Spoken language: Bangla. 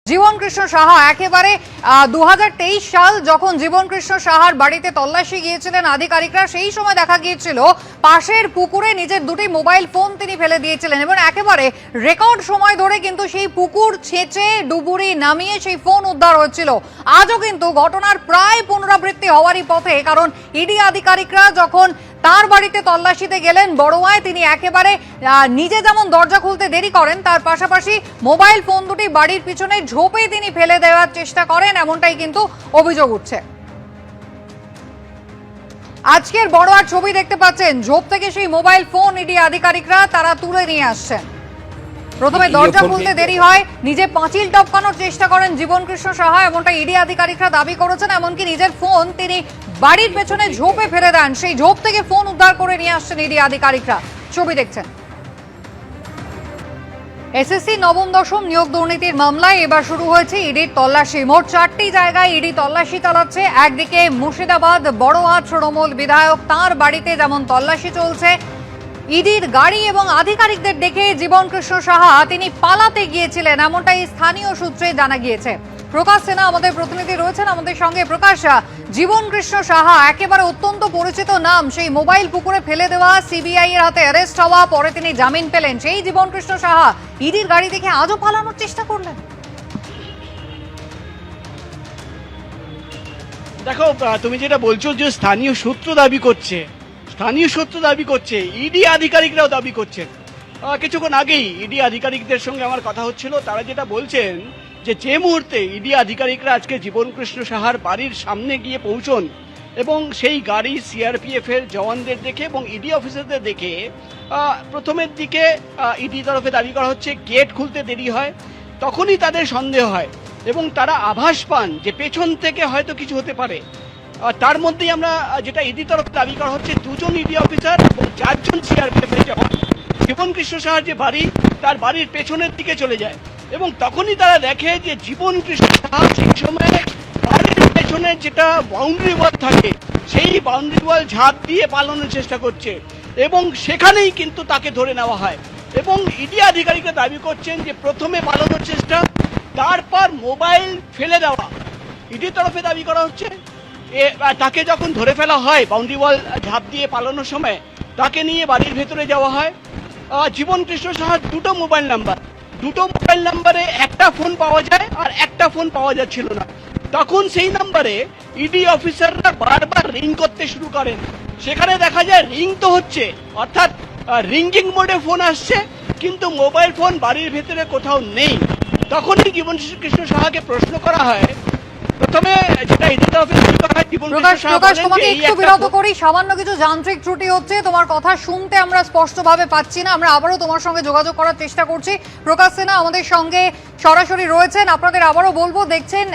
জীবন কৃষ্ণ সাহা একেবারে 2023 সাল যখন জীবন কৃষ্ণ সাহার বাড়িতে তল্লাশি গিয়েছিলেন আধিকারিকরা, সেই সময় দেখা গিয়েছিল পাশের পুকুরে নিজের দুটি মোবাইল ফোন তিনি ফেলে দিয়েছিলেন এবং একেবারে রেকর্ড সময় ধরে কিন্তু সেই পুকুর ছেঁচে ডুবুরি নামিয়ে সেই ফোন উদ্ধার হয়েছিল। আজও কিন্তু ঘটনার প্রায় পুনরাবৃত্তি হওয়ারই পথে, কারণ ইডি আধিকারিকরা যখন তার বাড়িতে তল্লাশিতে গেলেন বড়োয়ায়, তিনি একেবারে নিজে যেমন দরজা খুলতে দেরি করেন, তার পাশাপাশি মোবাইল ফোন দুটি বাড়ির পিছনে ঝোপে তিনি ফেলে দেওয়ার চেষ্টা করেন, এমনটাই কিন্তু অভিযোগ উঠছে। আজকের বড়োয়ার ছবি দেখতে পাচ্ছেন, ঝোপ থেকে সেই মোবাইল ফোন ইডি আধিকারিকরা তারা তুলে নিয়ে আসছেন। প্রথমে দরজা খুলতে দেরি হয়, নিজে পাঁচিল টপকানোর চেষ্টা করেন জীবন কৃষ্ণ সাহা, এমনটা ইডি আধিকারিকরা দাবি করেছেন। এমনকি নিজের ফোন তিনি বাড়ির পেছনে ঝোপে ফেলে দেন, সেই ঝোপ থেকে ফোন উদ্ধার করে নিয়ে আসছেন ইডি আধিকারিকরা। ছবি দেখছেন। এসএসসি নবম দশম নিয়োগ দুর্নীতির মামলায় এবার শুরু হয়েছে ইডির তল্লাশি। মোট 4টি জায়গায় ইডি তল্লাশি চালাচ্ছে। একদিকে মুর্শিদাবাদ বড়োয়া তৃণমূল বিধায়ক তাঁর বাড়িতে যেমন তল্লাশি চলছে, ইডির গাড়ি এবং আধিকারিকদের দেখে জীবন কৃষ্ণ সাহা তিনি পালাতে গিয়েছিলেন, এমনটাই স্থানীয় সূত্রে জানা গিয়েছে। প্রকাশ সেনা আমাদের প্রতিনিধি রয়েছেন আমাদের সঙ্গে। প্রকাশ, জীবন কৃষ্ণ সাহা একেবারে অত্যন্ত পরিচিত নাম, সেই মোবাইল পুকুরে ফেলে দেওয়া, সিবিআই এর হাতে অ্যারেস্ট হওয়া, পরে তিনি জামিন পেলেন, সেই জীবন কৃষ্ণ সাহা ইডির গাড়ি দেখে আজও পালানোর চেষ্টা করলেন। দেখো, তুমি যেটা বলছো যে স্থানীয় সূত্র দাবি করছে, ইডি আধিকারিকরাও দাবি করছেন। কিছুক্ষণ আগেই ইডি আধিকারিকদের সঙ্গে আমার কথা হচ্ছিল, তারা যেটা বলছেন যে মুহূর্তে ইডি আধিকারিকরা আজকে জীবন কৃষ্ণ সাহার বাড়ির সামনে গিয়ে পৌঁছন এবং সেই গাড়ি সিআরপিএফ এর জওয়ানদের দেখে এবং ইডি অফিসারদের দেখে প্রথমের দিকে ইডি তরফে দাবি করা হচ্ছে গেট খুলতে দেরি হয়, তখনই তাদের সন্দেহ হয় এবং তারা আভাস পান যে পেছন থেকে হয়তো কিছু হতে পারে। তার মধ্যেই আমরা যেটা ইডি তরফে দাবি করা হচ্ছে, 2জন ইডি অফিসার এবং 4জন সিআরপিএফ এর জওয়ান জীবন কৃষ্ণ সাহার যে বাড়ি, তার বাড়ির পেছনের দিকে চলে যায় এবং তখনই তারা দেখে যে জীবন কৃষ্ণ সাহা সেই সময় বাড়ির পেছনে যেটা বাউন্ডারি ওয়াল থাকে, সেই বাউন্ডারি ওয়াল ঝাঁপ দিয়ে পালানোর চেষ্টা করছে এবং সেখানেই কিন্তু তাকে ধরে নেওয়া হয়। এবং ইডি আধিকারিকরা দাবি করছেন যে প্রথমে পালানোর চেষ্টা, তারপর মোবাইল ফেলে দেওয়া। ইডি তরফে দাবি করা হচ্ছে তাকে যখন ধরে ফেলা হয় বাউন্ডারি ওয়াল ঝাঁপ দিয়ে পালানোর সময়, তাকে নিয়ে বাড়ির ভেতরে যাওয়া হয়। জীবন কৃষ্ণ সাহার দুটো মোবাইল নাম্বারে একটা ফোন পাওয়া যায় আর একটা ফোন পাওয়া যাচ্ছিল না। তখন সেই নাম্বারে ইডি অফিসাররা বারবার রিং করতে শুরু করেন। সেখানে দেখা যায় রিং তো হচ্ছে, অর্থাৎ রিঙ্গিং মোডে ফোন আসছে, কিন্তু মোবাইল ফোন বাড়ির ভেতরে কোথাও নেই। তখনই জীবন কৃষ্ণ সাহাকে প্রশ্ন করা হয়। প্রথমে যেটা ইডি তরফে দাবি করা হয়, জীবন কৃষ্ণ সাহা বলেন যে একটু বিরত করি, সামান্য কিছু যান্ত্রিক ত্রুটি হচ্ছে, তোমার কথা শুনতে আমরা স্পষ্টভাবে পাচ্ছি না। আমরা আবারও তোমার সঙ্গে যোগাযোগ করার চেষ্টা করছি। প্রকাশ সেনা আমাদের সঙ্গে সরাসরি রয়েছেন, আপনাদের আবারও বলবো, দেখছেন